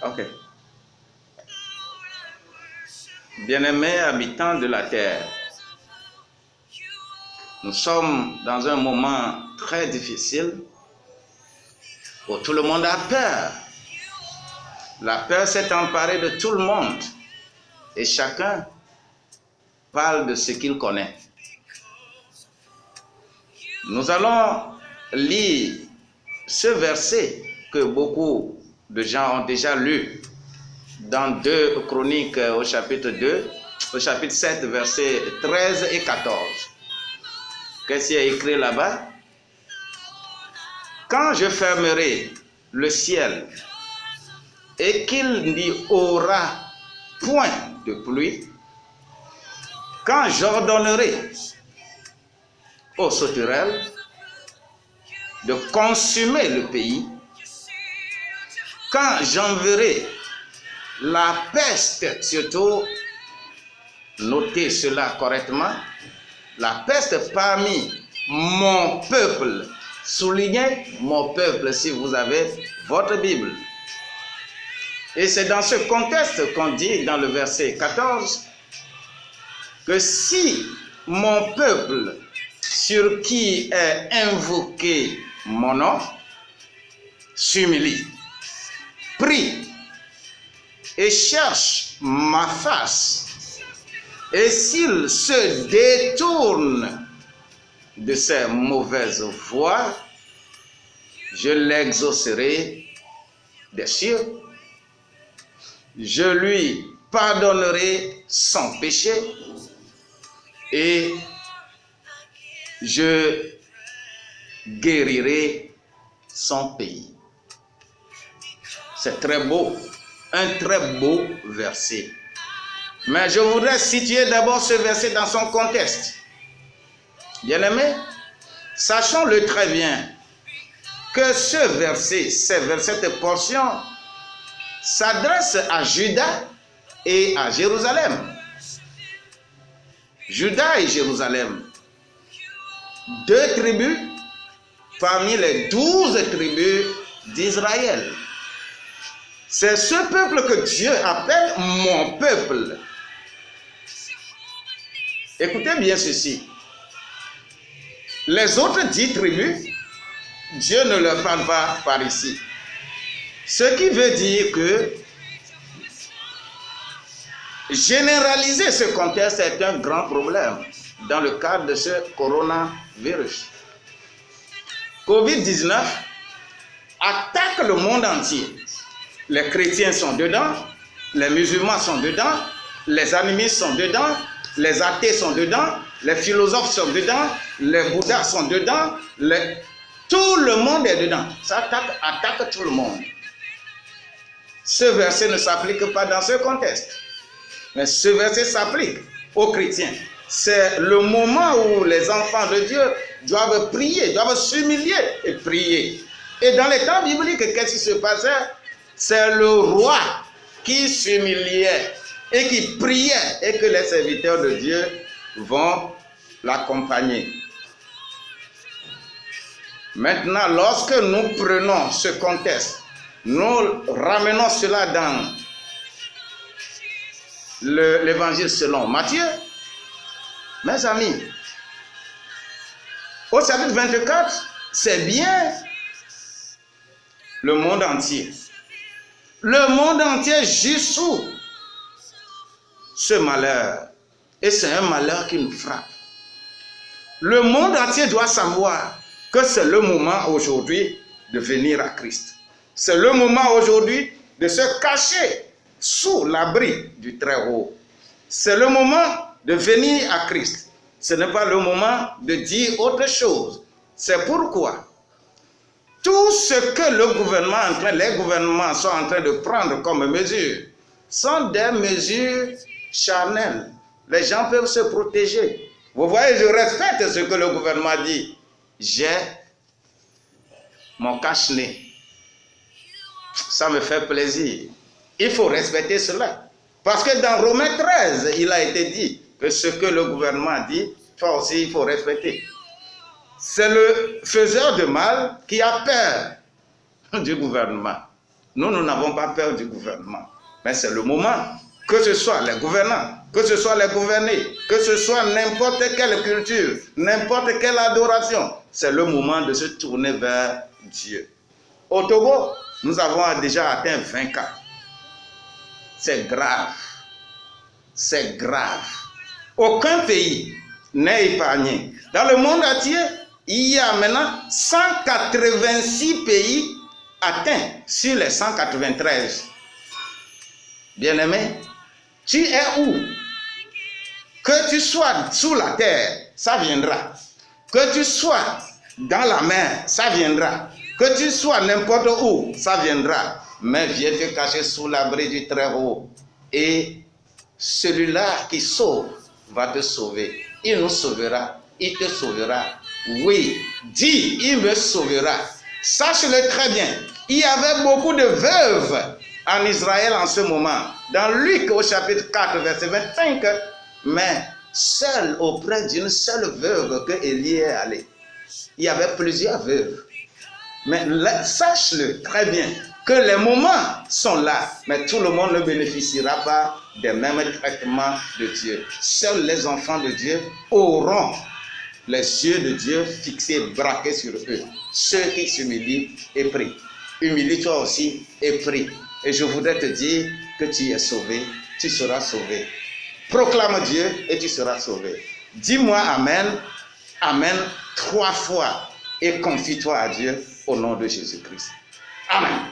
Ok. Bien-aimés habitants de la terre, nous sommes dans un moment très difficile où tout le monde a peur. La peur s'est emparée de tout le monde et chacun parle de ce qu'il connaît. Nous allons lire ce verset que beaucoup de gens ont déjà lu dans 2 Chroniques au chapitre 2, au chapitre 7, versets 13 et 14. Qu'est-ce qu'il y a écrit là-bas? Quand je fermerai le ciel et qu'il n'y aura point de pluie, quand j'ordonnerai aux sauterelles de consumer le pays, quand j'enverrai la peste, surtout, notez cela correctement, la peste parmi mon peuple, soulignez mon peuple si vous avez votre Bible. Et c'est dans ce contexte qu'on dit dans le verset 14 que si mon peuple sur qui est invoqué mon nom s'humilie, prie et cherche ma face, et s'il se détourne de ses mauvaises voies, je l'exaucerai des cieux, je lui pardonnerai son péché et je guérirai son pays. C'est très beau, un très beau verset. Mais je voudrais situer d'abord ce verset dans son contexte. Bien-aimés, sachons-le très bien que ce verset, cette portion, s'adresse à Juda et à Jérusalem. Juda et Jérusalem, 2 tribus parmi les 12 tribus d'Israël. C'est ce peuple que Dieu appelle mon peuple. Écoutez bien ceci. Les autres 10 tribus, Dieu ne leur parle pas par ici. Ce qui veut dire que généraliser ce contexte est un grand problème dans le cadre de ce coronavirus. Covid-19 attaque le monde entier. Les chrétiens sont dedans, les musulmans sont dedans, les animistes sont dedans, les athées sont dedans, les philosophes sont dedans, les bouddhas sont dedans, tout le monde est dedans. Ça attaque tout le monde. Ce verset ne s'applique pas dans ce contexte. Mais ce verset s'applique aux chrétiens. C'est le moment où les enfants de Dieu doivent prier, doivent s'humilier et prier. Et dans les temps bibliques, qu'est-ce qui se passait? C'est le roi qui s'humiliait et qui priait et que les serviteurs de Dieu vont l'accompagner. Maintenant, lorsque nous prenons ce contexte, nous ramenons cela dans l'évangile selon Matthieu. Mes amis, au chapitre 24, c'est bien le monde entier. Le monde entier gît sous ce malheur. Et c'est un malheur qui nous frappe. Le monde entier doit savoir que c'est le moment aujourd'hui de venir à Christ. C'est le moment aujourd'hui de se cacher sous l'abri du Très-Haut. C'est le moment de venir à Christ. Ce n'est pas le moment de dire autre chose. C'est pourquoi tout ce que les gouvernements sont en train de prendre comme mesures sont des mesures charnelles. Les gens peuvent se protéger. Vous voyez, je respecte ce que le gouvernement dit. J'ai mon cache-nez. Ça me fait plaisir. Il faut respecter cela. Parce que dans Romains 13, il a été dit que ce que le gouvernement dit, toi aussi, il faut respecter. C'est le faiseur de mal qui a peur du gouvernement. nous n'avons pas peur du gouvernement. Mais c'est le moment, que ce soit les gouvernants, que ce soit les gouvernés, que ce soit n'importe quelle culture, n'importe quelle adoration, c'est le moment de se tourner vers Dieu. Au Togo, nous avons déjà atteint 20 cas. C'est grave. C'est grave. Aucun pays n'est épargné. Dans le monde entier, il y a maintenant 186 pays atteints sur les 193. Bien-aimé, tu es où? Que tu sois sous la terre, ça viendra. Que tu sois dans la mer, ça viendra. Que tu sois n'importe où, ça viendra. Mais viens te cacher sous l'abri du Très-Haut. Et celui-là qui sauve va te sauver. Il nous sauvera. Il te sauvera. Oui, dis, il me sauvera. Sache-le très bien. Il y avait beaucoup de veuves en Israël en ce moment. Dans Luc au chapitre 4, verset 25. Mais seul auprès d'une seule veuve que Élie est allé. Il y avait plusieurs veuves. Mais sache-le très bien que les moments sont là, mais tout le monde ne bénéficiera pas des mêmes traitements de Dieu. Seuls les enfants de Dieu auront les yeux de Dieu fixés, braqués sur eux. Ceux qui s'humilient et prient. Humilie-toi aussi et prie. Et je voudrais te dire que tu es sauvé, tu seras sauvé. Proclame Dieu et tu seras sauvé. Dis-moi Amen, Amen 3 fois et confie-toi à Dieu au nom de Jésus-Christ. Amen.